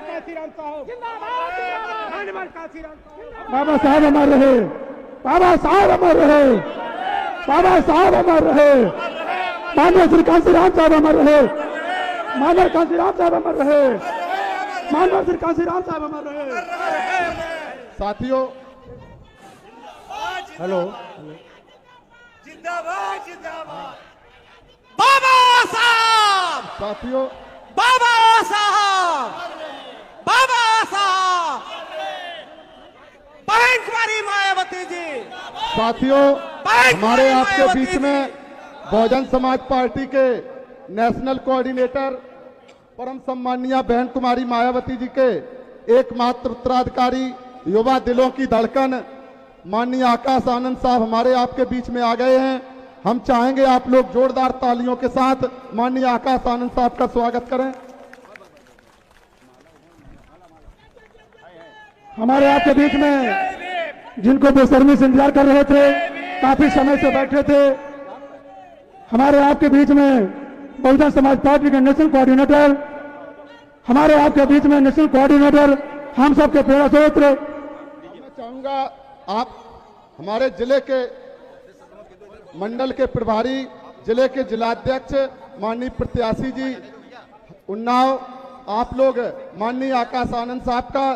काशीराम साहब मानवर काशीराम साहब। बाबा साहब अमर रहे, बाबा साहब अमर रहे, बाबा साहब अमर रहे, मानव श्री काशीराम साहब अमर रहे, मानव काशीराम साहब अमर रहे, मानव श्री काशीराम साहब अमर रहे। साथियों, हेलो, जिंदाबाद जिंदाबाद बाबा साहब, साथियों, बाबा साहब, बाबा साहब, बहन कुमारी मायावती जी। साथियों, हमारे आपके बीच में बहुजन समाज पार्टी के नेशनल कोऑर्डिनेटर परम सम्मानीय बहन कुमारी मायावती जी के एकमात्र उत्तराधिकारी, युवा दिलों की धड़कन माननीय आकाश आनंद साहब हमारे आपके बीच में आ गए हैं। हम चाहेंगे आप लोग जोरदार तालियों के साथ माननीय आकाश आनंद साहब का स्वागत करें। हमारे आपके बीच में जिनको बेशर्मी से इंतजार कर रहे थे, काफी समय से बैठे थे, हमारे आपके बीच में बहुजन समाज पार्टी के नेशनल कोऑर्डिनेटर, हमारे आपके बीच में नेशनल कोऑर्डिनेटर हम सबके प्रेरणा स्रोत। मैं चाहूंगा आप हमारे जिले के मंडल के प्रभारी, जिले के जिलाध्यक्ष माननीय प्रत्याशी जी उन्नाव, आप लोग माननीय आकाश आनंद साहब का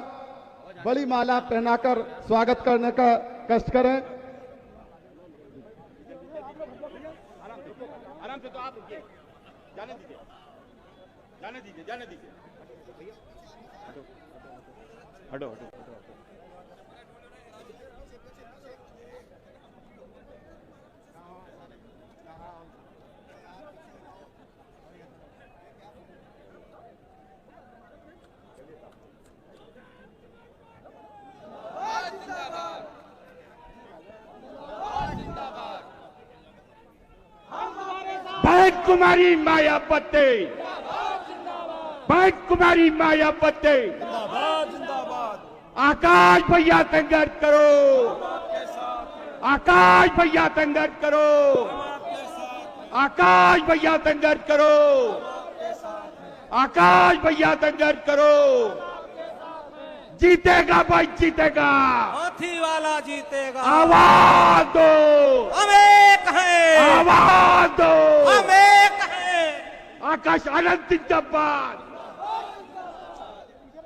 बड़ी माला पहनाकर स्वागत करने का कष्ट करें। आराम से, तो आप रुकिए, जाने दीजिए, जाने दीजिए, जाने दीजिए, हटो हटो। बहन कुमारी मायावती, बहन कुमारी मायावती, आकाश भैया संघर्ष करो, आकाश भैया संघर्ष करो, आकाश भैया संघर्ष करो, आकाश भैया संघर्ष करो। जीतेगा भाई, जीतेगा, हाथी वाला जीतेगा। आवाज दो, हम एक हैं, आवाज दो, हम एक हैं। आकाश आनंद जिंदाबाद।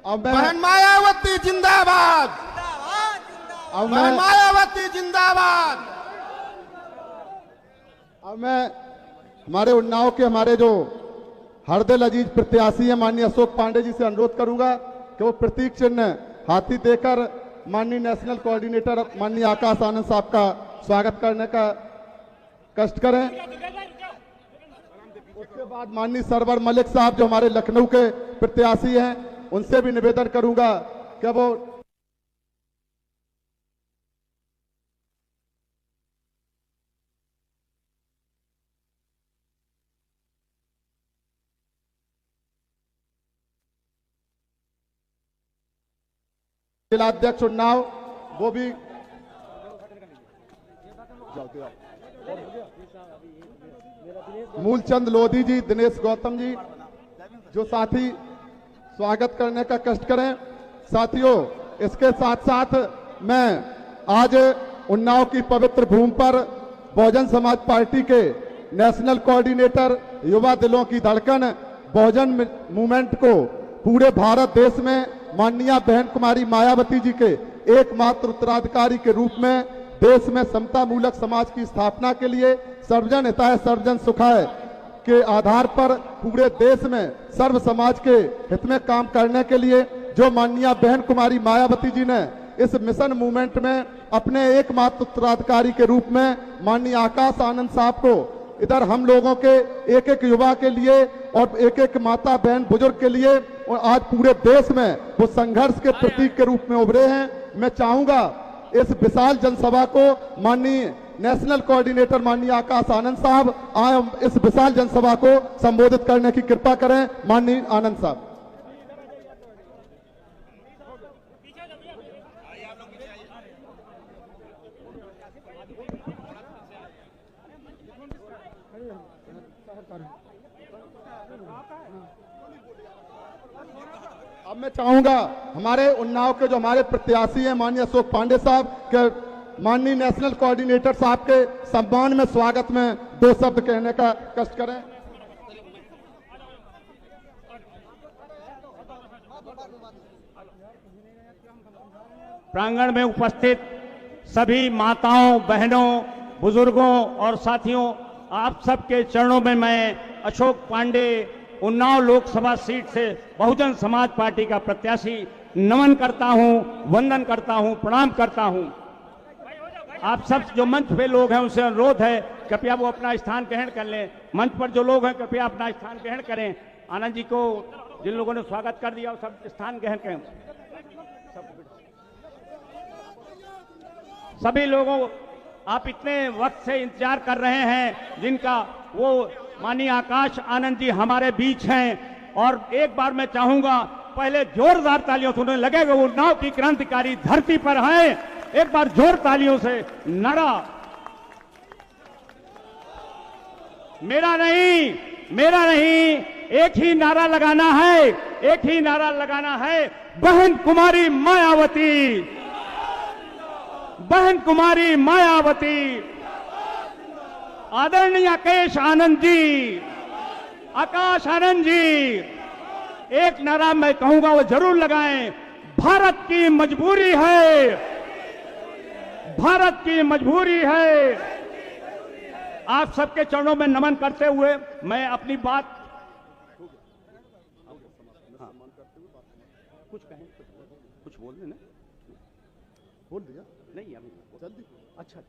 अब मैं बहन मायावती जिंदाबाद, अब बहन मैं मायावती जिंदाबाद। अब मैं हमारे उन्नाव के हमारे जो हरदिल अजीज प्रत्याशी हैं माननीय अशोक पांडे जी से अनुरोध करूंगा कि वो प्रतीक चिन्ह हाथी देकर माननीय नेशनल कोऑर्डिनेटर माननीय आकाश आनंद साहब का स्वागत करने का कष्ट करें। उसके बाद माननीय सरवर मलिक साहब जो हमारे लखनऊ के प्रत्याशी हैं, उनसे भी निवेदन करूंगा कि वो जिलाध्यक्ष उन्नाव वो भी मूलचंद लोधी जी, दिनेश गौतम जी जो साथी स्वागत करने का कष्ट करें। साथियों, इसके साथ साथ मैं आज उन्नाव की पवित्र भूमि पर बहुजन समाज पार्टी के नेशनल कोऑर्डिनेटर, युवा दिलों की धड़कन बहुजन मूवमेंट को पूरे भारत देश में माननीय बहन कुमारी मायावती जी के एकमात्र उत्तराधिकारी के रूप में देश में समता मूलक समाज की स्थापना के लिए सर्वजन हिताय सर्वजन सुखाय के आधार पर पूरे देश में सर्व समाज के हित में काम करने के लिए जो माननीय बहन कुमारी मायावती जी ने इस मिशन मूवमेंट में अपने एकमात्र उत्तराधिकारी के रूप में माननीय आकाश आनंद साहब को इधर हम लोगों के एक एक युवा के लिए और एक एक माता बहन बुजुर्ग के लिए और आज पूरे देश में वो संघर्ष के प्रतीक के रूप में उभरे हैं। मैं चाहूंगा इस विशाल जनसभा को माननीय नेशनल कोऑर्डिनेटर माननीय आकाश आनंद साहब आज इस विशाल जनसभा को संबोधित करने की कृपा करें। माननीय आनंद साहब। अब मैं चाहूंगा हमारे उन्नाव के जो हमारे प्रत्याशी हैं माननीय अशोक पांडे साहब के माननीय नेशनल कोऑर्डिनेटर साहब के सम्मान में स्वागत में 2 शब्द कहने का कष्ट करें। प्रांगण में उपस्थित सभी माताओं, बहनों, बुजुर्गों और साथियों, आप सबके चरणों में मैं अशोक पांडे उन्नाव लोकसभा सीट से बहुजन समाज पार्टी का प्रत्याशी नमन करता हूं, वंदन करता हूं, प्रणाम करता हूं। आप सब जो मंच पे लोग हैं उनसे अनुरोध है कृपया वो अपना स्थान ग्रहण कर लें। मंच पर जो लोग हैं कृपया अपना स्थान ग्रहण करें। आनंद जी को जिन लोगों ने स्वागत कर दिया वो सब स्थान ग्रहण करें। सभी लोगों, आप इतने वक्त से इंतजार कर रहे हैं जिनका, वो माननीय आकाश आनंद जी हमारे बीच हैं और एक बार मैं चाहूंगा पहले जोरदार तालियों से, उन्हें लगेगा वो उन्नाव की क्रांतिकारी धरती पर हैं। एक बार जोर तालियों से नारा, मेरा नहीं, मेरा नहीं, एक ही नारा लगाना है, एक ही नारा लगाना है, बहन कुमारी मायावती, बहन कुमारी मायावती, आदरणीय आकाश आनंद जी, आकाश आनंद जी। एक नारा मैं कहूंगा वो जरूर लगाएं, भारत की मजबूरी है, भारत की मजबूरी है। आप सबके चरणों में नमन करते हुए मैं अपनी बात कुछ कहें, कुछ बोल देना, बोल दिया नहीं अभी जल्दी। अच्छा,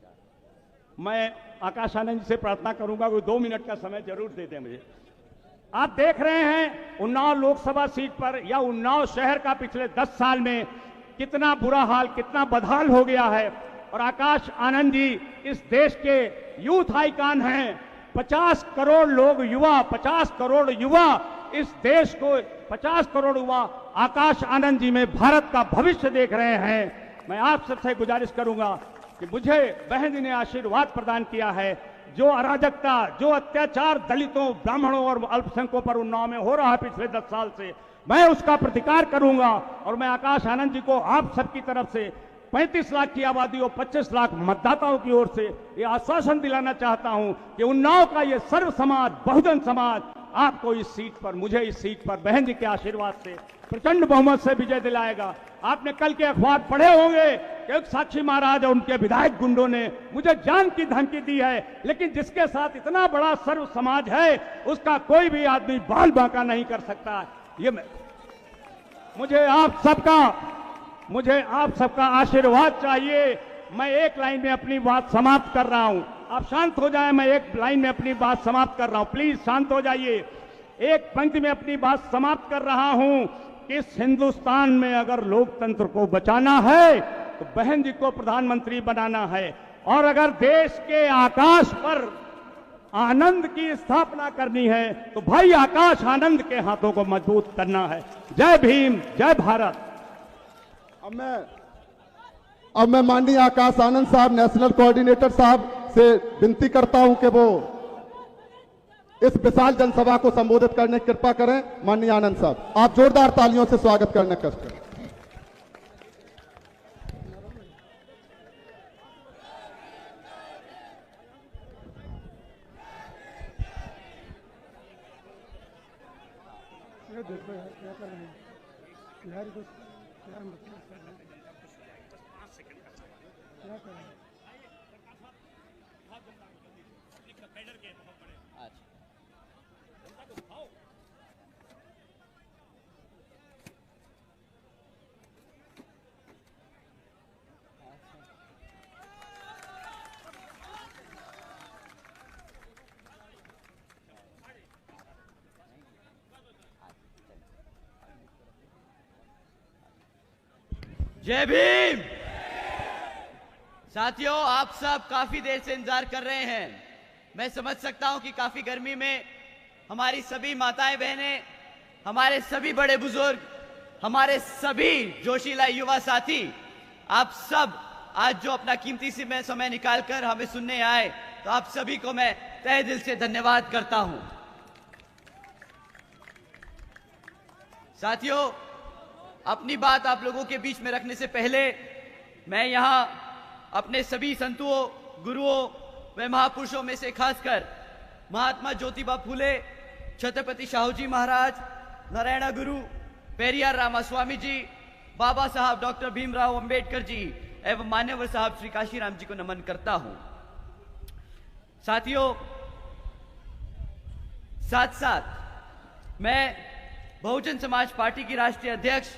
मैं आकाश आनंद जी से प्रार्थना करूंगा कि 2 मिनट का समय जरूर दे दें मुझे। आप देख रहे हैं उन्नाव लोकसभा सीट पर या उन्नाव शहर का पिछले 10 साल में कितना बुरा हाल, कितना बदहाल हो गया है। और आकाश आनंद जी इस देश के यूथ आइकॉन हैं। 50 करोड़ लोग युवा, 50 करोड़ युवा इस देश को, 50 करोड़ युवा आकाश आनंद जी में भारत का भविष्य देख रहे हैं। मैं आप सबसे गुजारिश करूंगा कि मुझे बहन जी ने आशीर्वाद प्रदान किया है। जो अराजकता, जो अत्याचार दलितों, ब्राह्मणों और अल्पसंख्यकों पर उन्नाव में हो रहा है पिछले 10 साल से, मैं उसका प्रतिकार करूंगा। और मैं आकाश आनंद जी को आप सबकी तरफ से 35 लाख की आबादी और 25 लाख मतदाताओं की ओर से ये आश्वासन दिलाना चाहता हूं कि उन्नाव का ये सर्व समाज, बहुजन समाज आपको इस सीट पर, मुझे इस सीट पर बहन जी के आशीर्वाद से प्रचंड बहुमत से विजय दिलाएगा। आपने कल के अखबार पढ़े होंगे कि एक साक्षी महाराज और उनके विधायक गुंडों ने मुझे जान की धमकी दी है, लेकिन जिसके साथ इतना बड़ा सर्व समाज है उसका कोई भी आदमी बाल बांका नहीं कर सकता। ये मुझे आप सबका आशीर्वाद चाहिए। मैं एक लाइन में अपनी बात समाप्त कर रहा हूं, आप शांत हो जाएं। मैं एक लाइन में अपनी बात समाप्त कर रहा हूं, प्लीज शांत हो जाइए। एक पंक्ति में अपनी बात समाप्त कर रहा हूं कि इस हिंदुस्तान में अगर लोकतंत्र को बचाना है तो बहन जी को प्रधानमंत्री बनाना है, और अगर देश के आकाश पर आनंद की स्थापना करनी है तो भाई आकाश आनंद के हाथों को मजबूत करना है। जय भीम, जय भारत। अब मैं माननीय आकाश आनंद साहब, नेशनल कोऑर्डिनेटर साहब से विनती करता हूं कि वो इस विशाल जनसभा को संबोधित करने की कृपा करें। माननीय आनंद साहब, आप जोरदार तालियों से स्वागत करने का कष्ट करें। देखो यार क्या कर रहे हैं यार, कुछ क्या मतलब क्या कर रहे हैं। जय भीम। साथियों, आप सब काफी देर से इंतजार कर रहे हैं। मैं समझ सकता हूं कि काफी गर्मी में हमारी सभी माताएं बहनें, हमारे सभी बड़े बुजुर्ग, हमारे सभी जोशीला युवा साथी, आप सब आज जो अपना कीमती समय निकालकर हमें सुनने आए, तो आप सभी को मैं तहे दिल से धन्यवाद करता हूं। साथियों, अपनी बात आप लोगों के बीच में रखने से पहले मैं यहाँ अपने सभी संतों, गुरुओं व महापुरुषों में से खासकर महात्मा ज्योतिबा फूले, छत्रपति शाहूजी महाराज, नारायण गुरु, पेरियार रामास्वामी जी, बाबा साहब डॉक्टर भीमराव अंबेडकर जी एवं मान्यवर साहब श्री काशीराम जी को नमन करता हूं। साथियों, साथ साथ मैं बहुजन समाज पार्टी की राष्ट्रीय अध्यक्ष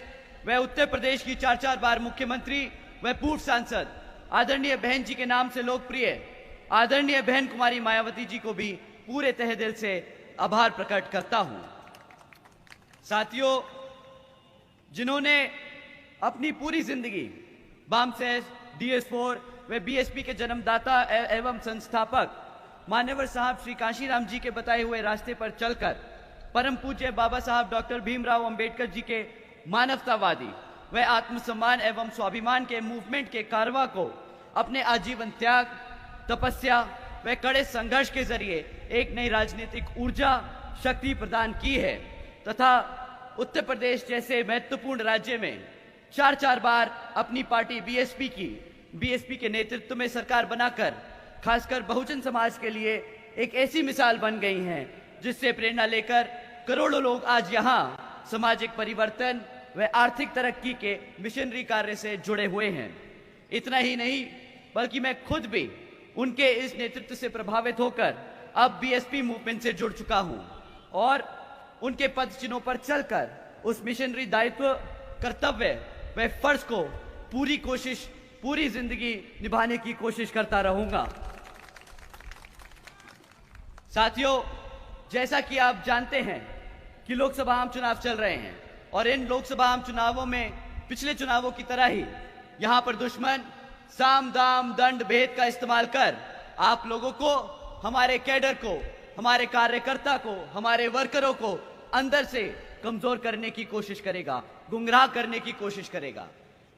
व उत्तर प्रदेश की 4 बार मुख्यमंत्री व पूर्व सांसद आदरणीय बहन जी के नाम से लोकप्रिय आदरणीय बहन कुमारी मायावती जी को भी पूरे तहे दिल से आभार प्रकट करता हूं। साथियों, जिन्होंने अपनी पूरी जिंदगी बामसेस, DS4 व BSP के जन्मदाता एवं संस्थापक मान्यवर साहब श्री काशीराम जी के बताए हुए रास्ते पर चलकर परम पूज्य बाबा साहब डॉक्टर भीमराव अंबेडकर जी के मानवतावादी व आत्मसम्मान एवं स्वाभिमान के मूवमेंट के कारवा को अपने आजीवन त्याग, तपस्या व कड़े संघर्ष के जरिए एक नई राजनीतिक ऊर्जा शक्ति प्रदान की है तथा उत्तर प्रदेश जैसे महत्वपूर्ण राज्य में 4 बार अपनी पार्टी BSP के नेतृत्व में सरकार बनाकर खासकर बहुजन समाज के लिए एक ऐसी मिसाल बन गई हैं जिससे प्रेरणा लेकर करोड़ों लोग आज यहाँ सामाजिक परिवर्तन व आर्थिक तरक्की के मिशनरी कार्य से जुड़े हुए हैं। इतना ही नहीं बल्कि मैं खुद भी उनके इस नेतृत्व से प्रभावित होकर अब BSP मूवमेंट से जुड़ चुका हूं और उनके पद चिन्हों पर चलकर उस मिशनरी दायित्व, कर्तव्य व फर्ज को पूरी जिंदगी निभाने की कोशिश करता रहूंगा। साथियों, जैसा कि आप जानते हैं कि लोकसभा आम चुनाव चल रहे हैं और इन लोकसभा आम चुनावों में पिछले चुनावों की तरह ही यहां पर दुश्मन साम दाम दंड भेद का इस्तेमाल कर आप लोगों को, हमारे कैडर को, हमारे कार्यकर्ता को, हमारे वर्करों को अंदर से कमजोर करने की कोशिश करेगा, गुमराह करने की कोशिश करेगा।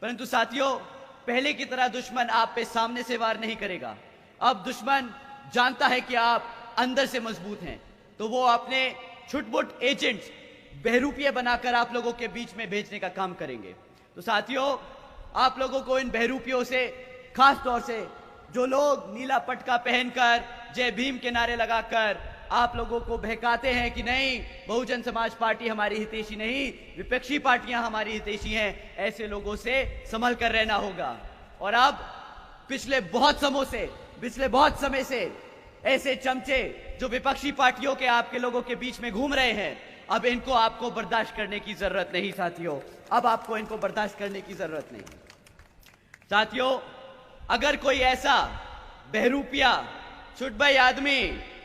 परंतु साथियों, पहले की तरह दुश्मन आप पे सामने से वार नहीं करेगा। अब दुश्मन जानता है कि आप अंदर से मजबूत हैं, तो वो अपने छुटपुट एजेंट्स, बहरूपिये बनाकर आप लोगों के बीच में भेजने का काम करेंगे। तो साथियों, आप लोगों को इन बहरूपियों से, खास तौर से जो लोग नीला पटका पहनकर जय भीम के नारे लगाकर आप लोगों को बहकाते हैं कि नहीं, बहुजन समाज पार्टी हमारी हितैषी नहीं, विपक्षी पार्टियां हमारी हितैषी हैं, ऐसे लोगों से संभल कर रहना होगा। और अब पिछले बहुत समय से ऐसे चमचे जो विपक्षी पार्टियों के आपके लोगों के बीच में घूम रहे हैं, अब इनको आपको बर्दाश्त करने की जरूरत नहीं साथियों, अब आपको इनको बर्दाश्त करने की जरूरत नहीं। साथियों, अगर कोई ऐसा बहरूपिया छुटभई आदमी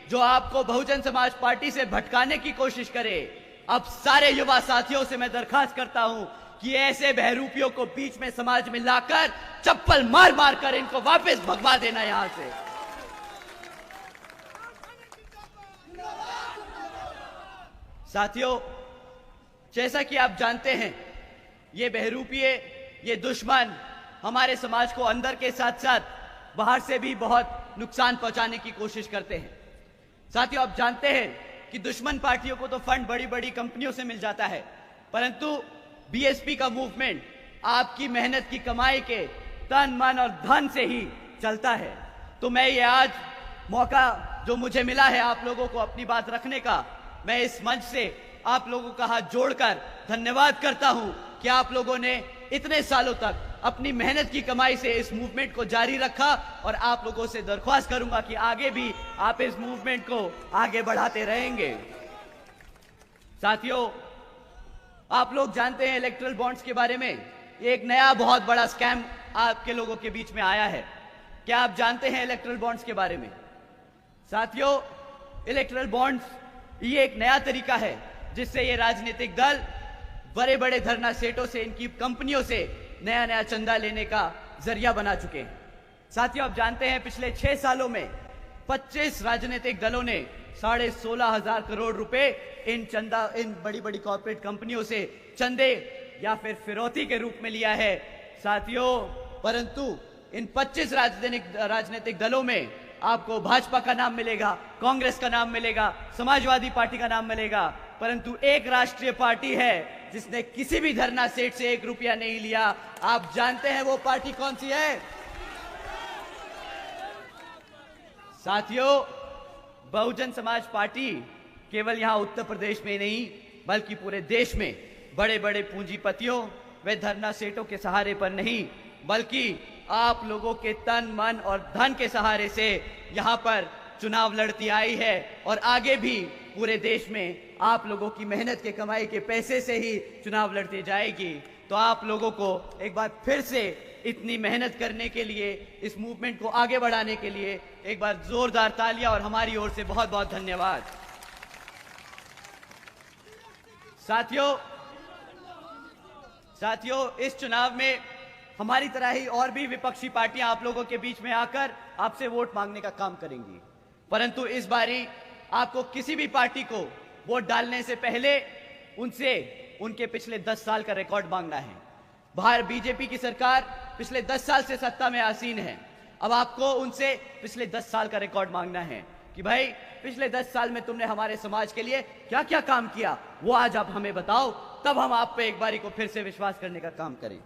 जो आपको बहुजन समाज पार्टी से भटकाने की कोशिश करे, अब सारे युवा साथियों से मैं दरखास्त करता हूं कि ऐसे बहरूपियों को बीच में समाज में लाकर चप्पल मार मार कर इनको वापस भगवा देना यहां से। साथियों, जैसा कि आप जानते हैं, ये बहरूपिये, ये दुश्मन हमारे समाज को अंदर के साथ साथ बाहर से भी बहुत नुकसान पहुंचाने की कोशिश करते हैं। साथियों, आप जानते हैं कि दुश्मन पार्टियों को तो फंड बड़ी बड़ी कंपनियों से मिल जाता है, परंतु BSP का मूवमेंट आपकी मेहनत की कमाई के तन मन और धन से ही चलता है। तो मैं ये आज मौका जो मुझे मिला है आप लोगों को अपनी बात रखने का, मैं इस मंच से आप लोगों का हाथ जोड़कर धन्यवाद करता हूं कि आप लोगों ने इतने सालों तक अपनी मेहनत की कमाई से इस मूवमेंट को जारी रखा और आप लोगों से दरख्वास्त करूंगा कि आगे भी आप इस मूवमेंट को आगे बढ़ाते रहेंगे। साथियों, आप लोग जानते हैं इलेक्टोरल बॉन्ड्स के बारे में, ये एक नया बहुत बड़ा स्कैम आपके लोगों के बीच में आया है। क्या आप जानते हैं इलेक्टोरल बॉन्ड्स के बारे में? साथियों, इलेक्टोरल बॉन्ड्स ये एक नया तरीका है जिससे ये राजनीतिक दल बड़े बड़े धरना सेठों से, इनकी कंपनियों से नया नया चंदा लेने का जरिया बना चुके हैं। साथियों, आप जानते हैं पिछले 6 सालों में 25 राजनीतिक दलों ने 16,500 करोड़ रुपए इन बड़ी बड़ी कॉर्पोरेट कंपनियों से चंदे या फिर फिरौती के रूप में लिया है। साथियों, परंतु इन 25 राजनीतिक दलों में आपको भाजपा का नाम मिलेगा, कांग्रेस का नाम मिलेगा, समाजवादी पार्टी का नाम मिलेगा, परंतु एक राष्ट्रीय पार्टी है जिसने किसी भी धरना सेठ से 1 रुपया नहीं लिया। आप जानते हैं वो पार्टी कौन सी है? साथियों, बहुजन समाज पार्टी केवल यहां उत्तर प्रदेश में नहीं बल्कि पूरे देश में बड़े बड़े पूंजीपतियों व धरना सेठों के सहारे पर नहीं बल्कि आप लोगों के तन मन और धन के सहारे से यहां पर चुनाव लड़ती आई है और आगे भी पूरे देश में आप लोगों की मेहनत के कमाई के पैसे से ही चुनाव लड़ती जाएगी। तो आप लोगों को एक बार फिर से इतनी मेहनत करने के लिए, इस मूवमेंट को आगे बढ़ाने के लिए एक बार जोरदार तालियां और हमारी ओर से बहुत बहुत धन्यवाद। साथियों, इस चुनाव में हमारी तरह ही और भी विपक्षी पार्टियां आप लोगों के बीच में आकर आपसे वोट मांगने का काम करेंगी, परंतु इस बारी आपको किसी भी पार्टी को वोट डालने से पहले उनसे उनके पिछले 10 साल का रिकॉर्ड मांगना है। बाहर बीजेपी की सरकार पिछले 10 साल से सत्ता में आसीन है। अब आपको उनसे पिछले 10 साल का रिकॉर्ड मांगना है कि भाई पिछले 10 साल में तुमने हमारे समाज के लिए क्या क्या काम किया, वो आज आप हमें बताओ, तब हम आप पे एक बारी को फिर से विश्वास करने का काम करें।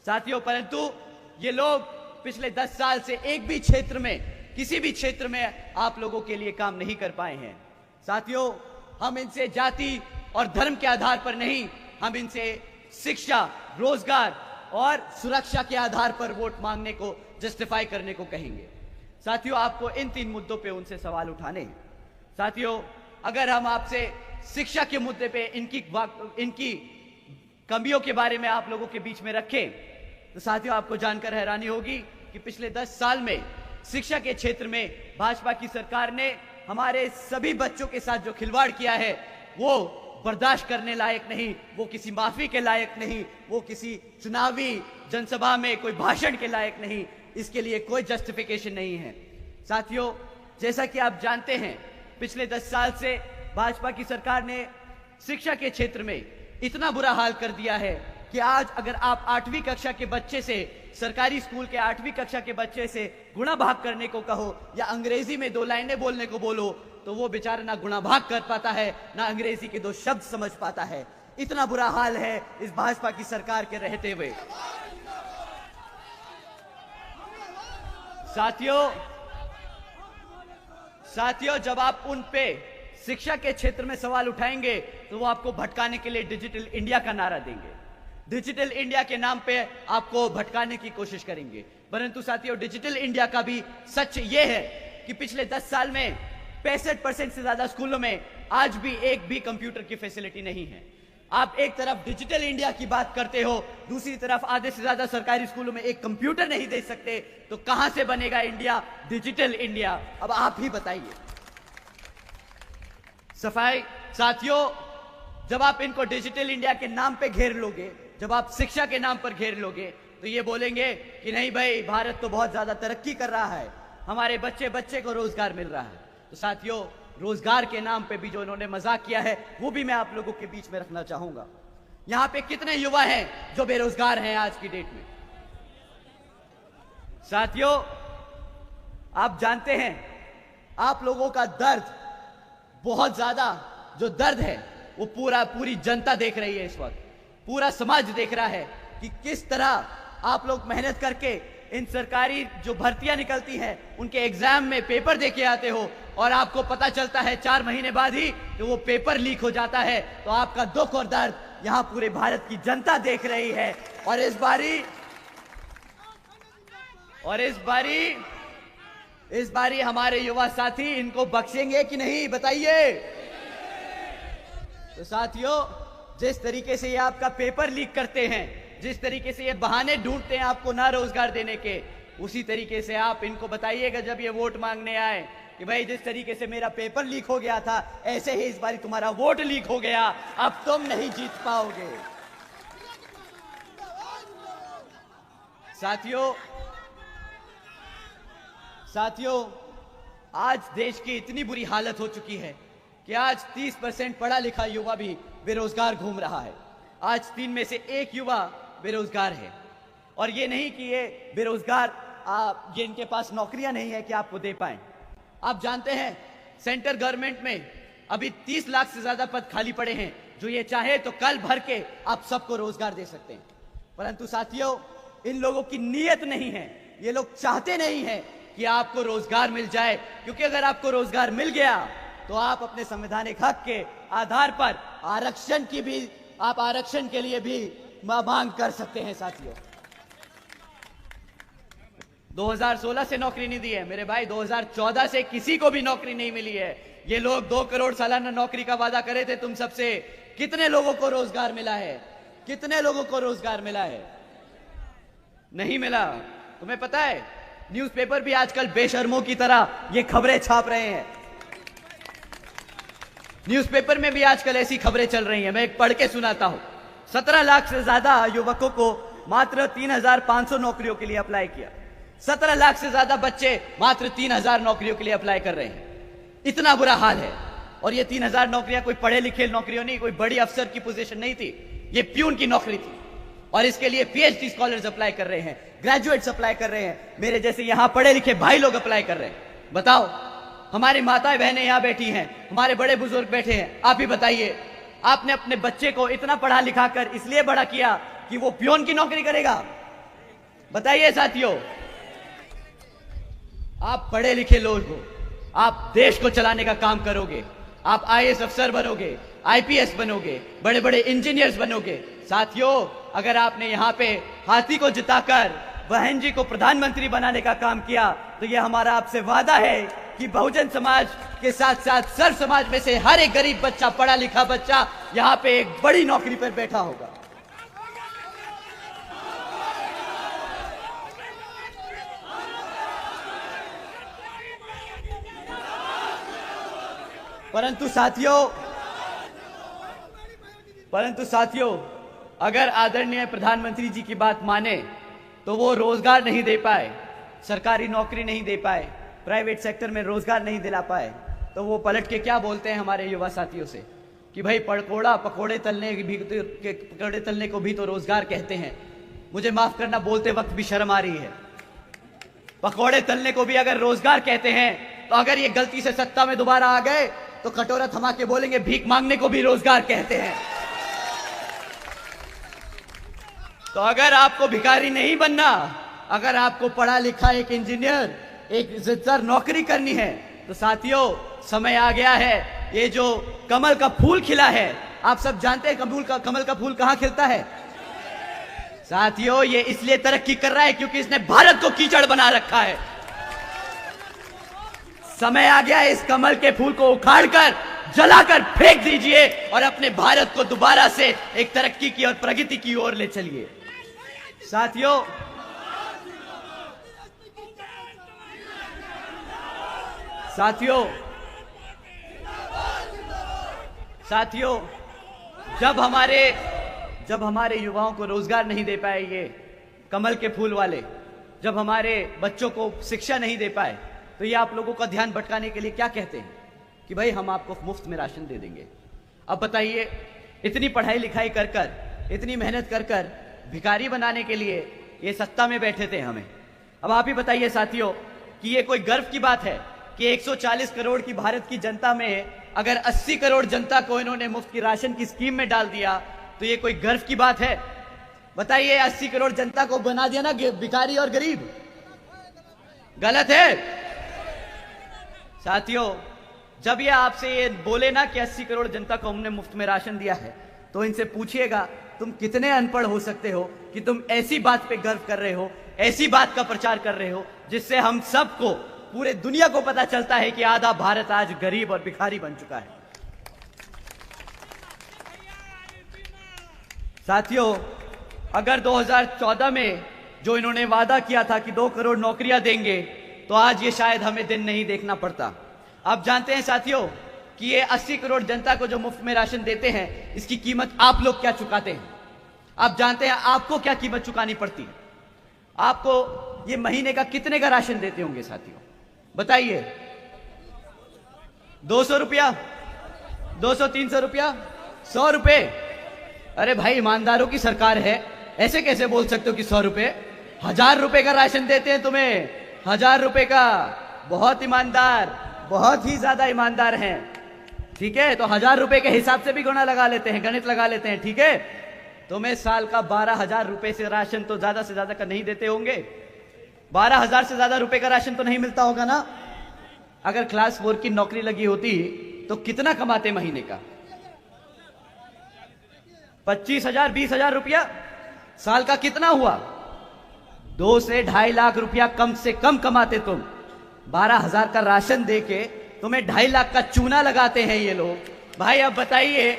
साथियों, परंतु ये लोग पिछले 10 साल से एक भी क्षेत्र में, किसी भी क्षेत्र में आप लोगों के लिए काम नहीं कर पाए हैं। साथियों, हम इनसे जाति और धर्म के आधार पर नहीं, हम इनसे शिक्षा, रोजगार और सुरक्षा के आधार पर वोट मांगने को, जस्टिफाई करने को कहेंगे। साथियों, आपको इन 3 मुद्दों पे उनसे सवाल उठाने हैं। साथियों, अगर हम आपसे शिक्षा के मुद्दे पे इनकी कमियों के बारे में आप लोगों के बीच में रखें तो साथियों आपको जानकर हैरानी होगी कि पिछले 10 साल में शिक्षा के क्षेत्र में भाजपा की सरकार ने हमारे सभी बच्चों के साथ जो खिलवाड़ किया है वो बर्दाश्त करने लायक नहीं, वो किसी माफी के लायक नहीं, वो किसी चुनावी जनसभा में कोई भाषण के लायक नहीं, इसके लिए कोई जस्टिफिकेशन नहीं है। साथियों, जैसा कि आप जानते हैं, पिछले 10 साल से भाजपा की सरकार ने शिक्षा के क्षेत्र में इतना बुरा हाल कर दिया है कि आज अगर आप 8वीं कक्षा के बच्चे से, सरकारी स्कूल के 8वीं कक्षा के बच्चे से गुणा भाग करने को कहो या अंग्रेजी में 2 लाइनें बोलने को बोलो तो वो बेचारा ना गुणा भाग कर पाता है, ना अंग्रेजी के 2 शब्द समझ पाता है। इतना बुरा हाल है इस भाजपा की सरकार के रहते हुए। साथियों, जब आप उन पे शिक्षा के क्षेत्र में सवाल उठाएंगे तो वो आपको भटकाने के लिए डिजिटल इंडिया का नारा देंगे। डिजिटल इंडिया के नाम पे आपको भटकाने की कोशिश करेंगे। परंतु साथियों, डिजिटल इंडिया का भी सच ये है कि पिछले 10 साल में 65% से ज्यादा स्कूलों में आज भी एक भी कंप्यूटर की फैसिलिटी नहीं है। आप एक तरफ डिजिटल इंडिया की बात करते हो, दूसरी तरफ आधे से ज्यादा सरकारी स्कूलों में एक कंप्यूटर नहीं दे सकते, तो कहां से बनेगा इंडिया, डिजिटल इंडिया? अब आप ही बताइए। साथियों, जब आप इनको डिजिटल इंडिया के नाम पे घेर लोगे, जब आप शिक्षा के नाम पर घेर लोगे, तो ये बोलेंगे कि नहीं भाई, भारत तो बहुत ज्यादा तरक्की कर रहा है, हमारे बच्चे बच्चे को रोजगार मिल रहा है। तो साथियों, रोजगार के नाम पे भी जो इन्होंने मजाक किया है वो भी मैं आप लोगों के बीच में रखना चाहूंगा। यहां पे कितने युवा हैं जो बेरोजगार हैं आज की डेट में? साथियों, आप जानते हैं, आप लोगों का दर्द, बहुत ज्यादा जो दर्द है वो पूरी जनता देख रही है। इस वक्त पूरा समाज देख रहा है कि किस तरह आप लोग मेहनत करके इन सरकारी जो भर्तियां निकलती हैं उनके एग्जाम में पेपर देके आते हो और आपको पता चलता है 4 महीने बाद ही कि वो पेपर लीक हो जाता है। तो आपका दुख और दर्द यहां पूरे भारत की जनता देख रही है। और इस बारी हमारे युवा साथी इनको बख्शेंगे कि नहीं, बताइए। तो साथियों, जिस तरीके से ये आपका पेपर लीक करते हैं, जिस तरीके से ये बहाने ढूंढते हैं आपको ना रोजगार देने के, उसी तरीके से आप इनको बताइएगा जब ये वोट मांगने आए कि भाई जिस तरीके से मेरा पेपर लीक हो गया था, ऐसे ही इस बारी तुम्हारा वोट लीक हो गया, अब तुम नहीं जीत पाओगे। साथियों, आज देश की इतनी बुरी हालत हो चुकी है कि आज 30% पढ़ा लिखा युवा भी बेरोजगार घूम रहा है। आज 3 में से 1 युवा बेरोजगार है। और ये नहीं कि ये बेरोजगार ये इनके पास नौकरियां नहीं है कि आपको दे पाए। आप जानते हैं, सेंट्रल गवर्नमेंट में अभी 30 लाख से ज्यादा पद खाली पड़े हैं, जो ये चाहे तो कल भर के आप सबको रोजगार दे सकते हैं। परंतु साथियों, इन लोगों की नीयत नहीं है, ये लोग चाहते नहीं है कि आपको रोजगार मिल जाए, क्योंकि अगर आपको रोजगार मिल गया तो आप अपने संवैधानिक हक के आधार पर आरक्षण के लिए भी मांग कर सकते हैं। साथियों, 2016 से नौकरी नहीं दी है मेरे भाई, 2014 से किसी को भी नौकरी नहीं मिली है। ये लोग 2 करोड़ सालाना नौकरी का वादा करे थे तुम सबसे, कितने लोगों को रोजगार मिला है? कितने लोगों को रोजगार मिला है? नहीं मिला। तुम्हें पता है, न्यूज़पेपर भी आजकल बेशर्मों की तरह ये खबरें छाप रहे हैं। न्यूज़पेपर में भी आजकल ऐसी खबरें चल रही हैं, मैं एक पढ़ के सुनाता हूं। 17 लाख से ज्यादा युवकों को मात्र 3,500 नौकरियों के लिए अप्लाई किया। 17 लाख से ज्यादा बच्चे मात्र 3,000 नौकरियों के लिए अप्लाई कर रहे हैं। इतना बुरा हाल है। और ये 3,000 नौकरियां कोई पढ़े लिखे नौकरियों नहीं, कोई बड़ी अफसर की पोजीशन नहीं थी, ये प्यून की नौकरी थी। और इसके लिए पीएचडी स्कॉलर्स अप्लाई कर रहे हैं, ग्रेजुएट्स अप्लाई कर रहे हैं, मेरे जैसे यहां पढ़े लिखे भाई लोग अप्लाई कर रहे हैं। बताओ, हमारी माताएं बहनें यहां बैठी हैं, हमारे बड़े बुजुर्ग बैठे हैं, आप ही बताइए, आपने अपने बच्चे को इतना पढ़ा लिखा कर इसलिए बड़ा किया कि वो प्यून की नौकरी करेगा? बताइए साथियों, आप पढ़े लिखे लोग हो, आप देश को चलाने का काम करोगे, आप आईएएस अफसर बनोगे, आईपीएस बनोगे, बड़े बड़े इंजीनियर्स बनोगे। साथियों, अगर आपने यहां पे हाथी को जिताकर बहन जी को प्रधानमंत्री बनाने का काम किया, तो यह हमारा आपसे वादा है कि बहुजन समाज के साथ साथ सर्व समाज में से हर एक गरीब बच्चा, पढ़ा लिखा बच्चा यहां पे एक बड़ी नौकरी पर बैठा होगा। परंतु साथियों, अगर आदरणीय प्रधानमंत्री जी की बात माने तो वो रोजगार नहीं दे पाए, सरकारी नौकरी नहीं दे पाए, प्राइवेट सेक्टर में रोजगार नहीं दिला पाए, तो वो पलट के क्या बोलते हैं हमारे युवा साथियों से कि भाई पकोड़े तलने को भी तो रोजगार कहते हैं। मुझे माफ करना, बोलते वक्त भी शर्म आ रही है। पकोड़े तलने को भी अगर रोजगार कहते हैं, तो अगर ये गलती से सत्ता में दोबारा आ गए तो कटोरा थमा के बोलेंगे भीख मांगने को भी रोजगार कहते हैं। तो अगर आपको भिखारी नहीं बनना, अगर आपको पढ़ा लिखा एक इंजीनियर, एक इज्जतदार नौकरी करनी है, तो साथियों समय आ गया है। ये जो कमल का फूल खिला है, आप सब जानते हैं कमल का फूल कहां खिलता है? साथियों, ये इसलिए तरक्की कर रहा है क्योंकि इसने भारत को कीचड़ बना रखा है। समय आ गया है, इस कमल के फूल को उखाड़कर जलाकर फेंक दीजिए और अपने भारत को दोबारा से एक तरक्की की और प्रगति की ओर ले चलिए। साथियों, जब हमारे युवाओं को रोजगार नहीं दे पाए ये कमल के फूल वाले, जब हमारे बच्चों को शिक्षा नहीं दे पाए, तो ये आप लोगों का ध्यान भटकाने के लिए क्या कहते हैं कि भाई हम आपको मुफ्त में राशन दे देंगे। अब बताइए, इतनी पढ़ाई लिखाई कर कर, इतनी मेहनत कर कर भिखारी बनाने के लिए ये सत्ता में बैठे थे हमें। अब आप ही बताइए साथियों कि ये कोई गर्व की बात है कि 140 करोड़ की भारत की जनता में अगर 80 करोड़ जनता को इन्होंने मुफ्त की राशन की स्कीम में डाल दिया, तो ये कोई गर्व की बात है? बताइए, 80 करोड़ जनता को बना दिया ना भिखारी और गरीब, गलत है? साथियों, जब ये आपसे ये बोले ना कि 80 करोड़ जनता को हमने मुफ्त में राशन दिया है, तो इनसे पूछिएगा तुम कितने अनपढ़ हो सकते हो कि तुम ऐसी बात पे गर्व कर रहे हो, ऐसी बात का प्रचार कर रहे हो जिससे हम सबको, पूरे दुनिया को पता चलता है कि आधा भारत आज गरीब और भिखारी बन चुका है। साथियों, अगर 2014 में जो इन्होंने वादा किया था कि 2 करोड़ नौकरियां देंगे, तो आज ये शायद हमें दिन नहीं देखना पड़ता। आप जानते हैं साथियों कि ये 80 करोड़ जनता को जो मुफ्त में राशन देते हैं, इसकी कीमत आप लोग क्या चुकाते हैं? आप जानते हैं आपको क्या कीमत चुकानी पड़ती है? आपको ये महीने का कितने का राशन देते होंगे साथियों? बताइए, 200 रुपया, 200-300 रुपया, 100 रुपए? अरे भाई, ईमानदारों की सरकार है, ऐसे कैसे बोल सकते हो कि 100 रुपए? 1000 रुपए का राशन देते हैं तुम्हें, 1000 रुपए का। बहुत ईमानदार, बहुत ही ज्यादा ईमानदार हैं। ठीक है, तो 1000 रुपए के हिसाब से भी गुणा लगा लेते हैं, गणित लगा लेते हैं, ठीक है। तुम्हें साल का 12,000 रुपए से राशन तो ज्यादा से ज्यादा का नहीं देते होंगे, 12,000 से ज्यादा रुपए का राशन तो नहीं मिलता होगा ना। अगर क्लास 4 की नौकरी लगी होती तो कितना कमाते महीने का? 25,000 20,000 रुपया साल का कितना हुआ? 2 से 2.5 लाख रुपया कम से कम कमाते तुम। 12,000 का राशन देके तुम्हें 2.5 लाख का चूना लगाते हैं ये लोग। भाई अब बताइए,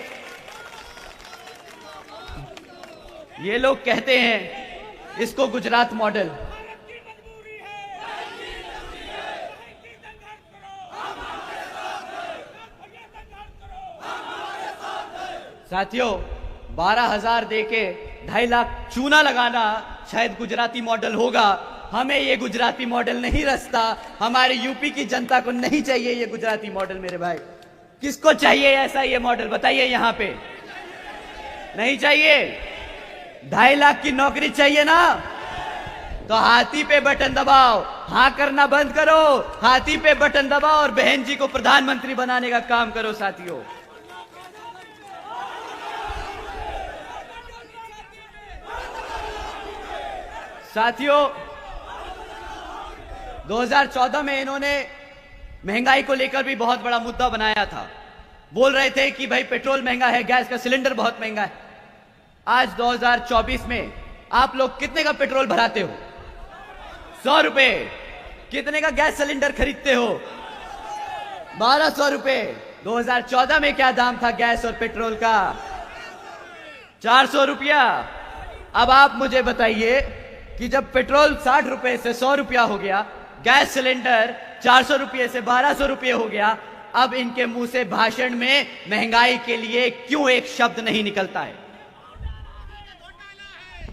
ये लोग कहते हैं इसको गुजरात मॉडल। साथियों, 12,000 देके 2.5 लाख चूना लगाना शायद गुजराती मॉडल होगा। हमें ये गुजराती मॉडल नहीं रचता, हमारी यूपी की जनता को नहीं चाहिए ये गुजराती मॉडल। मेरे भाई, किसको चाहिए ऐसा ये मॉडल? बताइए यहां पे। नहीं चाहिए? 2.5 लाख की नौकरी चाहिए ना? तो हाथी पे बटन दबाओ, हाँ करना बंद करो, हाथी पे बटन दबाओ और बहन जी को प्रधानमंत्री बनाने का काम करो साथियों। साथियों, 2014 में इन्होंने महंगाई को लेकर भी बहुत बड़ा मुद्दा बनाया था। बोल रहे थे कि भाई पेट्रोल महंगा है, गैस का सिलेंडर बहुत महंगा है। आज 2024 में आप लोग कितने का पेट्रोल भराते हो? 100 रुपए। कितने का गैस सिलेंडर खरीदते हो? 1200 रुपए। 2014 में क्या दाम था गैस और पेट्रोल का? 400 रुपया। अब आप मुझे बताइए कि जब पेट्रोल 60 रुपए से 100 रुपया हो गया, गैस सिलेंडर 400 रुपये से 1200 रुपये हो गया, अब इनके मुंह से भाषण में महंगाई के लिए क्यों एक शब्द नहीं निकलता है?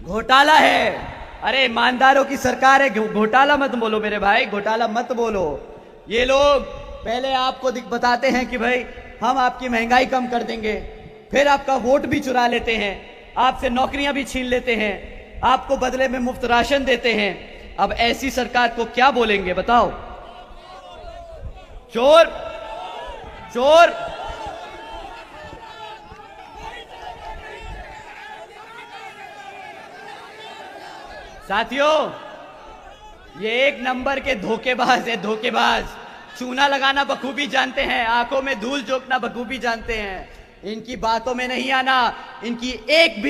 घोटाला है। अरे ईमानदारों की सरकार है, घोटाला मत बोलो मेरे भाई, घोटाला मत बोलो। ये लोग पहले आपको बताते हैं कि भाई हम आपकी महंगाई कम कर देंगे, फिर आपका वोट भी चुरा लेते हैं, आपसे नौकरियां भी छीन लेते हैं, आपको बदले में मुफ्त राशन देते हैं। अब ऐसी सरकार को क्या बोलेंगे बताओ? चोर, चोर। साथियों, ये एक नंबर के धोखेबाज है, धोखेबाज। चूना लगाना बखूबी जानते हैं, आंखों में धूल झोंकना बखूबी जानते हैं। इनकी बातों में नहीं आना, इनकी एक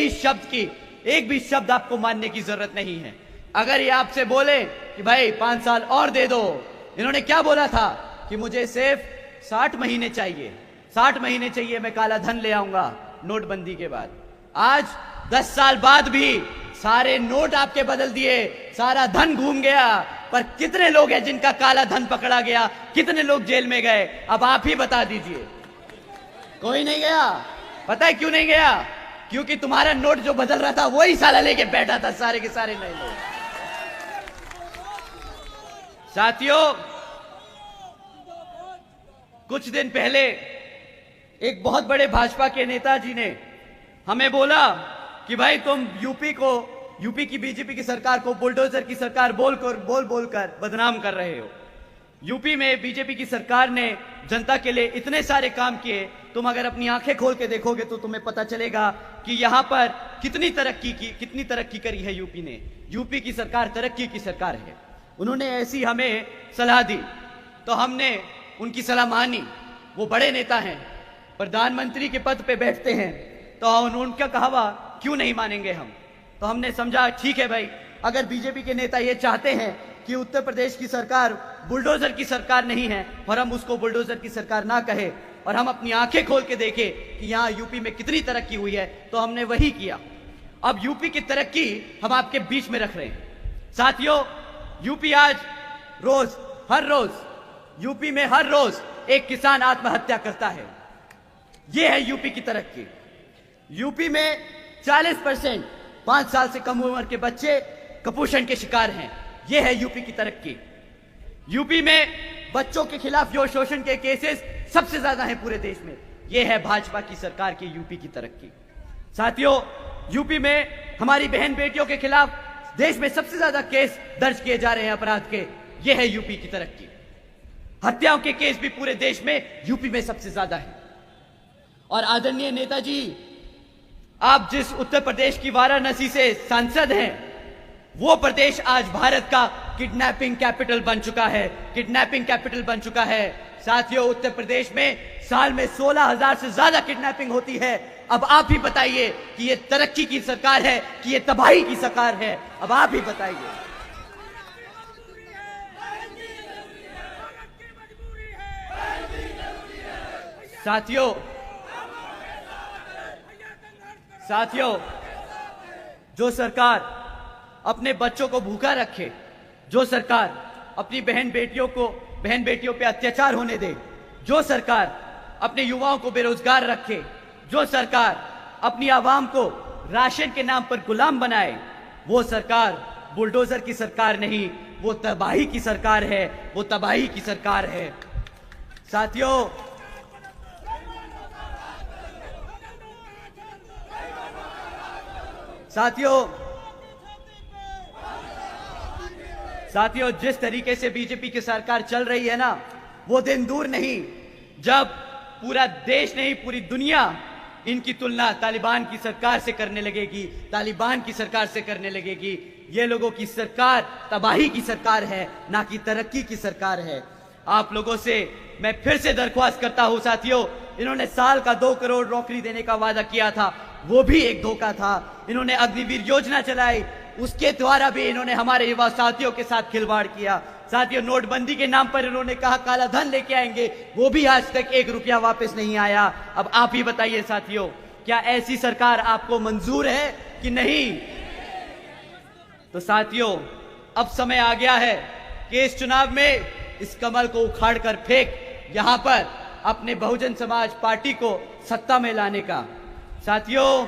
भी शब्द आपको मानने की जरूरत नहीं है। अगर ये आपसे बोले कि भाई 5 साल और दे दो, इन्होंने क्या बोला था कि मुझे सिर्फ 60 महीने चाहिए, 60 महीने चाहिए, मैं काला धन ले आऊंगा नोटबंदी के बाद। आज 10 साल बाद भी सारे नोट आपके बदल दिए, सारा धन घूम गया, पर कितने लोग हैं जिनका काला धन पकड़ा गया? कितने लोग जेल में गए? अब आप ही बता दीजिए। कोई नहीं गया। पता है क्यों नहीं गया? क्योंकि तुम्हारा नोट जो बदल रहा था वही साला लेके बैठा था, सारे के सारे नए लोग। साथियों, कुछ दिन पहले एक बहुत बड़े भाजपा के नेताजी ने हमें बोला कि भाई तुम यूपी की बीजेपी की सरकार को बुलडोजर की सरकार बोलकर बदनाम कर रहे हो। यूपी में बीजेपी की सरकार ने जनता के लिए इतने सारे काम किए, तुम अगर अपनी आंखें खोल के देखोगे तो तुम्हें पता चलेगा कि यहां पर कितनी तरक्की करी है यूपी ने। यूपी की सरकार तरक्की की सरकार है। उन्होंने ऐसी हमें सलाह दी तो हमने उनकी सलाह मानी। वो बड़े नेता हैं, प्रधानमंत्री के पद पे बैठते हैं, तो उनका कहवा क्यों नहीं मानेंगे हम? तो हमने समझा ठीक है भाई, अगर बीजेपी के नेता ये चाहते हैं कि उत्तर प्रदेश की सरकार बुलडोजर की सरकार नहीं है और हम उसको बुलडोजर की सरकार ना कहे और हम अपनी आंखें खोल के देखें कि यहाँ यूपी में कितनी तरक्की हुई है, तो हमने वही किया। अब यूपी की तरक्की हम आपके बीच में रख रहे हैं। साथियों, यूपी आज यूपी में हर रोज एक किसान आत्महत्या करता है। यह है यूपी की तरक्की। यूपी में 40% 5 साल से कम उम्र के बच्चे कुपोषण के शिकार हैं। यह है यूपी की तरक्की। यूपी में बच्चों के खिलाफ यौन शोषण के केसेस सबसे ज्यादा हैं पूरे देश में। यह है भाजपा की सरकार की यूपी की तरक्की। साथियों, यूपी में हमारी बहन बेटियों के खिलाफ देश में सबसे ज्यादा केस दर्ज किए जा रहे हैं अपराध के। यह है यूपी की तरक्की। हत्याओं के केस भी पूरे देश में यूपी में सबसे ज्यादा है। और आदरणीय नेताजी, आप जिस उत्तर प्रदेश की वाराणसी से सांसद हैं, वो प्रदेश आज भारत का किडनैपिंग कैपिटल बन चुका है, किडनैपिंग कैपिटल बन चुका है। साथियों, उत्तर प्रदेश में साल में 16,000 से ज्यादा किडनैपिंग होती है। अब आप ही बताइए कि ये तरक्की की सरकार है कि ये तबाही की सरकार है? अब आप ही बताइए। साथियों, जो सरकार अपने बच्चों को भूखा रखे, जो सरकार अपनी बहन बेटियों पे अत्याचार होने दे, जो सरकार अपने युवाओं को बेरोजगार रखे, जो सरकार अपनी आवाम को राशन के नाम पर गुलाम बनाए, वो सरकार बुलडोजर की सरकार नहीं, वो तबाही की सरकार है, वो तबाही की सरकार है। साथियों, जिस तरीके से बीजेपी की सरकार चल रही है ना, वो दिन दूर नहीं जब पूरा देश नहीं, पूरी दुनिया इनकी तुलना तालिबान की सरकार से करने लगेगी, तालिबान की सरकार से करने लगेगी। ये लोगों की सरकार तबाही की सरकार है, ना कि तरक्की की सरकार है। आप लोगों से मैं फिर से दरख्वास्त करता हूं साथियों, इन्होंने साल का 2 करोड़ नौकरी देने का वादा किया था, वो भी एक धोखा था। इन्होंने अग्निवीर योजना चलाई, उसके द्वारा भी इन्होंने हमारे युवा साथियों के साथ खिलवाड़ किया। साथियों, नोटबंदी के नाम पर इन्होंने कहा काला धन लेके आएंगे, वो भी आज तक 1 रुपया वापस नहीं आया। अब आप ही बताइए साथियों, क्या ऐसी सरकार आपको मंजूर है कि नहीं? तो साथियों, अब समय आ गया है कि इस चुनाव में इस कमल को उखाड़ कर फेंक, यहां पर अपने बहुजन समाज पार्टी को सत्ता में लाने का। साथियों,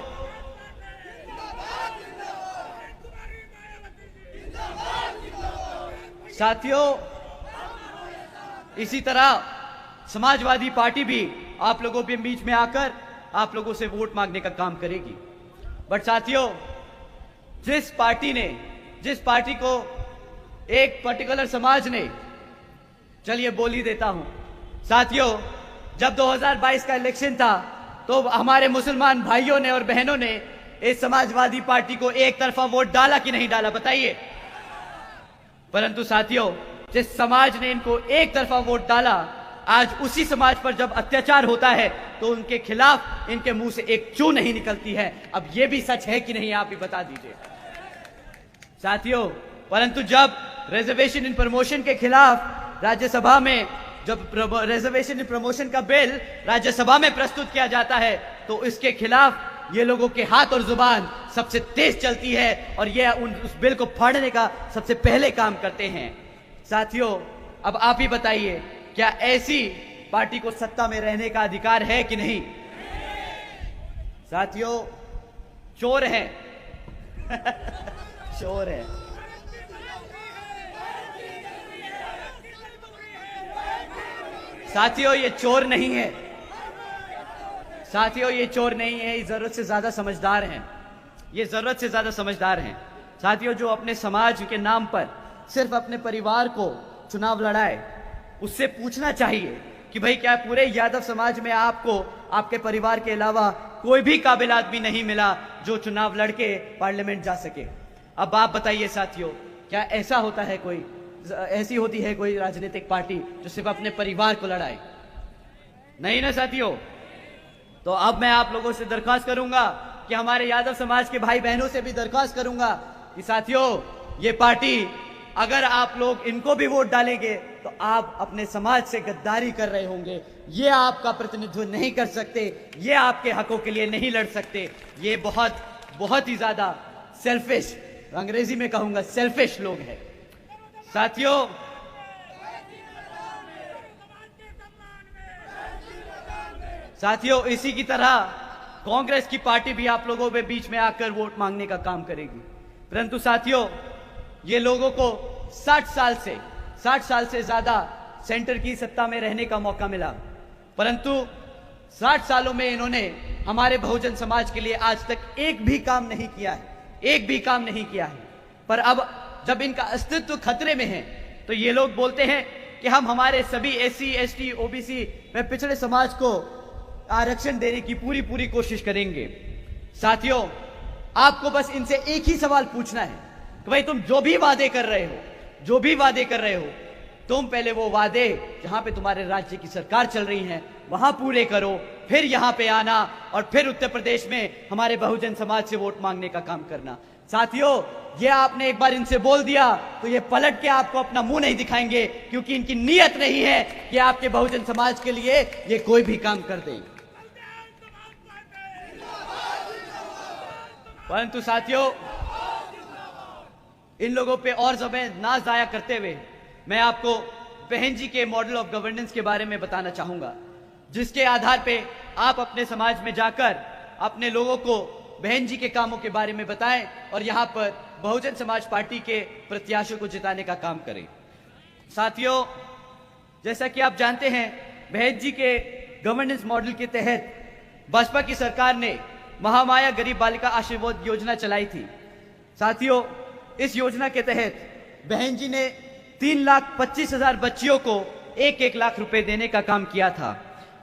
इसी तरह समाजवादी पार्टी भी आप लोगों के बीच में आकर आप लोगों से वोट मांगने का काम करेगी। बट साथियों, जिस पार्टी को एक पर्टिकुलर समाज ने, चलिए बोल ही देता हूं साथियों, जब 2022 का इलेक्शन था तो हमारे मुसलमान भाइयों ने और बहनों ने इस समाजवादी पार्टी को एक तरफा वोट डाला कि नहीं डाला, बताइए। परंतु साथियों, जिस समाज ने इनको एक तरफा वोट डाला, आज उसी समाज पर जब अत्याचार होता है तो उनके खिलाफ इनके मुंह से एक चू नहीं निकलती है। अब यह भी सच है कि नहीं, आप ही बता दीजिए साथियों। परंतु जब रिजर्वेशन इन प्रमोशन के खिलाफ राज्यसभा में, जब रिजर्वेशन इन प्रमोशन का बिल राज्यसभा में प्रस्तुत किया जाता है, तो इसके खिलाफ ये लोगों के हाथ और जुबान सबसे तेज चलती है और ये उस बिल को फाड़ने का सबसे पहले काम करते हैं। साथियों, अब आप ही बताइए, क्या ऐसी पार्टी को सत्ता में रहने का अधिकार है कि नहीं? साथियों, चोर है चोर है। साथियों, ये चोर नहीं है, साथियों ये चोर नहीं है, ये जरूरत से ज्यादा समझदार हैं, ये जरूरत से ज्यादा समझदार हैं। साथियों, जो अपने समाज के नाम पर सिर्फ अपने परिवार को चुनाव लड़ाए, उससे पूछना चाहिए कि भाई क्या पूरे यादव समाज में आपको आपके परिवार के अलावा कोई भी काबिल आदमी नहीं मिला जो चुनाव लड़के पार्लियामेंट जा सके? अब आप बताइए साथियों, क्या ऐसा होता है, कोई ऐसी होती है कोई राजनीतिक पार्टी जो सिर्फ अपने परिवार को लड़ाए? नहीं ना साथियों। तो अब मैं आप लोगों से दरख्वास्त करूंगा कि हमारे यादव समाज के भाई बहनों से भी दरख्वास्त करूंगा कि साथियों, ये पार्टी, अगर आप लोग इनको भी वोट डालेंगे तो आप अपने समाज से गद्दारी कर रहे होंगे। ये आपका प्रतिनिधित्व नहीं कर सकते, ये आपके हकों के लिए नहीं लड़ सकते। ये बहुत ही ज्यादा सेल्फिश, अंग्रेजी में कहूंगा सेल्फिश लोग हैं। साथियों, इसी की तरह कांग्रेस की पार्टी भी आप लोगों के बीच में आकर वोट मांगने का काम करेगी। परंतु साथियों, ये लोगों को 60 साल से ज्यादा सेंटर की सत्ता में रहने का मौका मिला, परंतु 60 सालों में इन्होंने हमारे बहुजन समाज के लिए आज तक एक भी काम नहीं किया है। पर अब जब इनका अस्तित्व खतरे में है तो ये लोग बोलते हैं कि हम हमारे सभी SC, ST, OBC में पिछड़े समाज को आरक्षण देने की पूरी पूरी कोशिश करेंगे। साथियों, आपको बस इनसे एक ही सवाल पूछना है कि भाई तुम जो भी वादे कर रहे हो, तुम पहले वो वादे जहां पे तुम्हारे राज्य की सरकार चल रही है वहां पूरे करो, फिर यहां पे आना और फिर उत्तर प्रदेश में हमारे बहुजन समाज से वोट मांगने का काम करना। साथियों, ये आपने एक बार इनसे बोल दिया तो ये पलट के आपको अपना मुंह नहीं दिखाएंगे, क्योंकि इनकी नीयत नहीं है कि आपके बहुजन समाज के लिए ये कोई भी काम कर दें। परंतु साथियों, इन लोगों पे और समय ना जाया करते हुए मैं आपको बहन जी के मॉडल ऑफ गवर्नेंस के बारे में बताना चाहूंगा, जिसके आधार पे आप अपने समाज में जाकर अपने लोगों को बहन जी के कामों के बारे में बताएं और यहां पर बहुजन समाज पार्टी के प्रत्याशियों को जिताने का काम करें। साथियों, जैसा कि आप जानते हैं, बहन जी के गवर्नेंस मॉडल के तहत बसपा की सरकार ने महामाया गरीब बालिका आशीर्वाद योजना चलाई थी। साथियों, इस योजना के तहत बहन जी ने 3,25,000 बच्चियों को 1-1 लाख रुपए देने का काम किया था।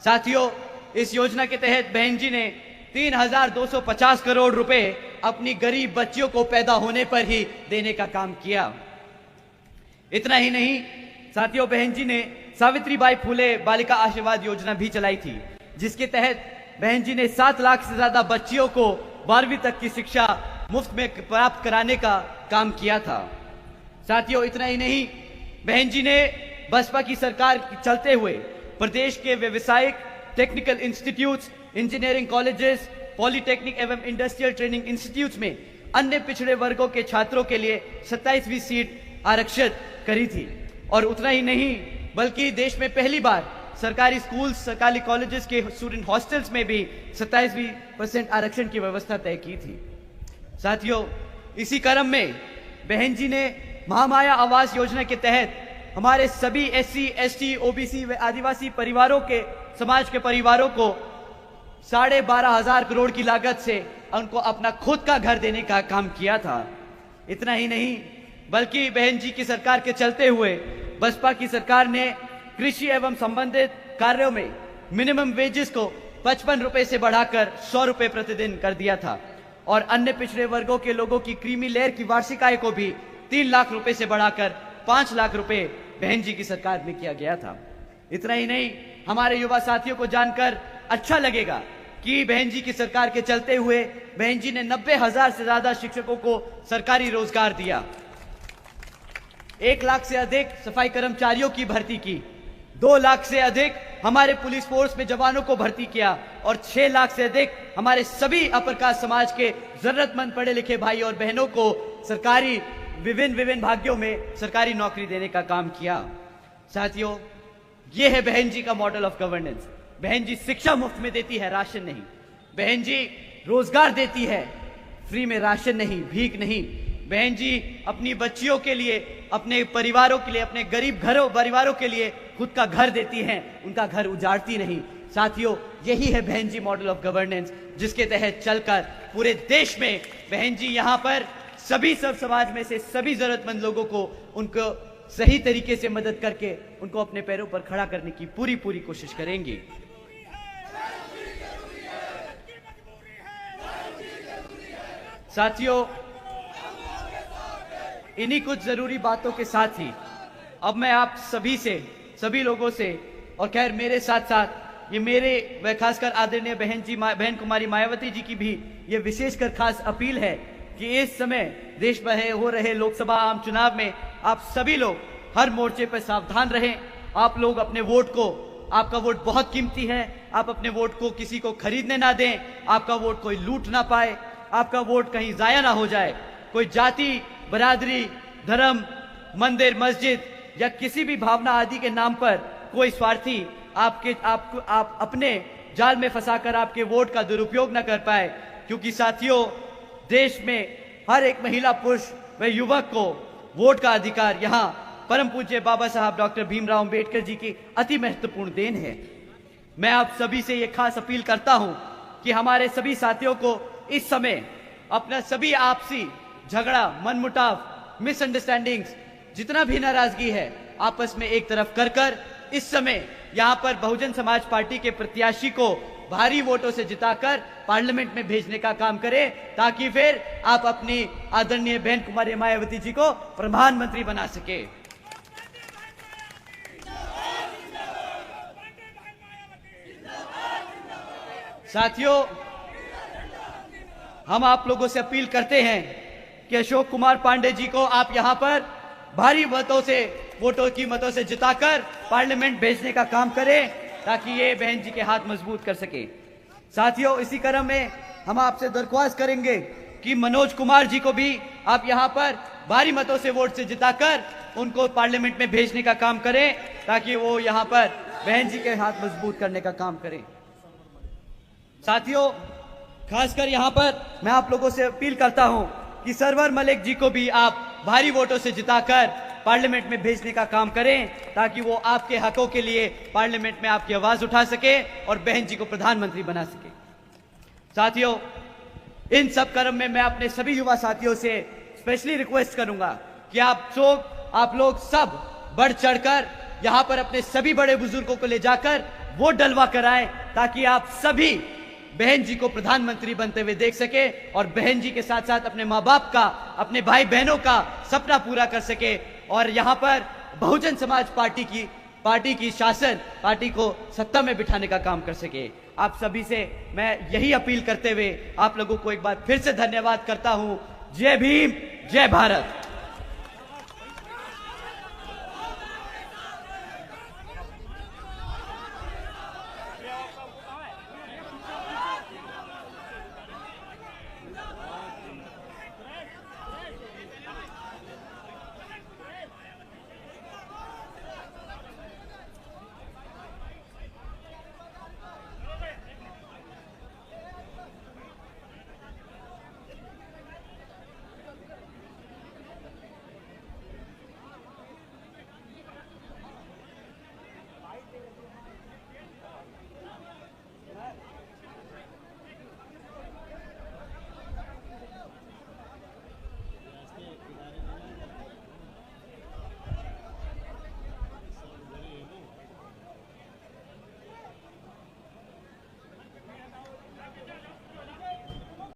साथियों, इस योजना के तहत बहन जी ने 3,250 करोड़ रुपए अपनी गरीब बच्चियों को पैदा होने पर ही देने का काम किया। इतना ही नहीं साथियों, बहन जी ने सावित्रीबाई फुले बालिका आशीर्वाद योजना भी चलाई थी, जिसके तहत बहन जी ने 7 लाख से ज्यादा बच्चियों को 12वीं तक की शिक्षा मुफ्त में प्राप्त कराने का काम किया था। साथियों, इतना ही नहीं, बहन जी ने बसपा की सरकार चलते हुए प्रदेश के व्यवसायिक, technical institutes, engineering colleges, polytechnic एवं इंडस्ट्रियल ट्रेनिंग इंस्टीट्यूट्स में अन्य पिछड़े वर्गों के छात्रों के लिए 27वीं सीट आरक्षित करी थी। और उतना ही नहीं, बल्कि देश में पहली बार सरकारी स्कूल, सरकारी कॉलेजेस के स्टूडेंट हॉस्टल्स में भी 27% आरक्षण की व्यवस्था तय की थी। साथियों, इसी क्रम में बहन जी ने महामाया आवास योजना के तहत हमारे सभी SC, ST, OBC व आदिवासी परिवारों के, समाज के परिवारों को 12,500 करोड़ की लागत से उनको अपना खुद का घर देने का काम किया था। इतना ही नहीं, बल्कि बहन जी की सरकार के चलते हुए बसपा की सरकार ने कृषि एवं संबंधित कार्यों में मिनिमम वेजेस को 55 रुपए से बढ़ाकर 100 रुपए प्रतिदिन कर दिया था और अन्य पिछड़े वर्गों के लोगों की क्रीमी लेयर की वार्षिक आय को भी 3 लाख रुपए से बढ़ाकर 5 लाख रुपए बहन जी की सरकार में किया गया था। इतना ही नहीं, हमारे युवा साथियों को जानकर अच्छा लगेगा कि बहन जी की सरकार के चलते हुए बहन जी ने 90,000 से ज्यादा शिक्षकों को सरकारी रोजगार दिया, 1 लाख से अधिक सफाई कर्मचारियों की भर्ती की, 2 लाख से अधिक हमारे पुलिस फोर्स में जवानों को भर्ती किया और 6 लाख से अधिक हमारे सभी अपर कास्ट समाज के जरूरतमंद पढ़े लिखे भाई और बहनों को सरकारी विभिन्न भाग्यों में सरकारी नौकरी देने का काम किया। साथियों, ये है बहन जी का मॉडल ऑफ गवर्नेंस। बहन जी शिक्षा मुफ्त में देती है, राशन नहीं। बहन जी रोजगार देती है, फ्री में राशन नहीं, भीख नहीं। बहन जी अपनी बच्चियों के लिए, अपने परिवारों के लिए, अपने गरीब घरों परिवारों के लिए खुद का घर देती हैं, उनका घर उजाड़ती नहीं। साथियों, यही है बहन जी मॉडल ऑफ गवर्नेंस, जिसके तहत चलकर पूरे देश में बहन जी यहाँ पर सभी सब समाज में से सभी जरूरतमंद लोगों को उनको सही तरीके से मदद करके उनको अपने पैरों पर खड़ा करने की पूरी कोशिश करेंगी। साथियों, इन्हीं कुछ जरूरी बातों के साथ ही अब मैं आप सभी से, सभी लोगों से, और खैर मेरे साथ साथ ये मेरे व खासकर आदरणीय बहन कुमारी मायावती जी की भी ये विशेषकर खास अपील है कि इस समय देश में हो रहे लोकसभा आम चुनाव में आप सभी लोग हर मोर्चे पर सावधान रहें। आप लोग अपने वोट को, आपका वोट बहुत कीमती है, आप अपने वोट को किसी को खरीदने ना दें, आपका वोट कोई लूट ना पाए, आपका वोट कहीं जाया ना हो जाए, कोई जाति, बरादरी, धर्म, मंदिर, मस्जिद या किसी भी भावना आदि के नाम पर कोई स्वार्थी आप अपने जाल में फंसाकर आपके वोट का दुरुपयोग न कर पाए। क्योंकि साथियों, देश में हर एक महिला, पुरुष व युवक को वोट का अधिकार यहाँ परम पूज्य बाबा साहब डॉक्टर भीमराव अंबेडकर जी की अति महत्वपूर्ण देन है। मैं आप सभी से ये खास अपील करता हूं कि हमारे सभी साथियों को इस समय अपना सभी आपसी झगड़ा, मनमुटाव, मिसअंडरस्टैंडिंग्स, जितना भी नाराजगी है आपस में एक तरफ कर इस समय यहाँ पर बहुजन समाज पार्टी के प्रत्याशी को भारी वोटों से जिताकर पार्लियामेंट में भेजने का काम करें, ताकि फिर आप अपनी आदरणीय बहन कुमारी मायावती जी को प्रधानमंत्री बना सके। साथियों, हम आप लोगों से अपील करते हैं कि अशोक कुमार पांडे जी को आप यहां पर भारी वोटों की मतों से जिताकर पार्लियामेंट भेजने का काम करें, ताकि ये बहन जी के हाथ मजबूत कर सके। साथियों, इसी क्रम में हम आपसे दरख्वास्त करेंगे कि मनोज कुमार जी को भी आप यहां पर भारी मतों से वोट से जिताकर उनको पार्लियामेंट में भेजने का काम करें, ताकि वो यहां पर बहन जी के हाथ मजबूत करने का काम करें। साथियों, खासकर यहां पर मैं आप लोगों से अपील करता हूं कि सरवर मलिक जी को भी आप भारी वोटों से जिताकर पार्लियामेंट में भेजने का काम करें, ताकि वो आपके हकों के लिए पार्लियामेंट में आपकी आवाज उठा सके और बहन जी को प्रधानमंत्री बना सके। साथियों, इन सब क्रम में मैं अपने सभी युवा साथियों से स्पेशली रिक्वेस्ट करूंगा कि आप लोग सब बढ़ चढ़कर यहां पर अपने सभी बड़े बुजुर्गों को ले जाकर वोट डलवा कराएं, ताकि आप सभी बहन जी को प्रधानमंत्री बनते हुए देख सके और बहन जी के साथ साथ अपने माँ बाप का, अपने भाई बहनों का सपना पूरा कर सके और यहाँ पर बहुजन समाज पार्टी की शासन पार्टी को सत्ता में बिठाने का काम कर सके। आप सभी से मैं यही अपील करते हुए आप लोगों को एक बार फिर से धन्यवाद करता हूँ। जय भीम, जय भारत।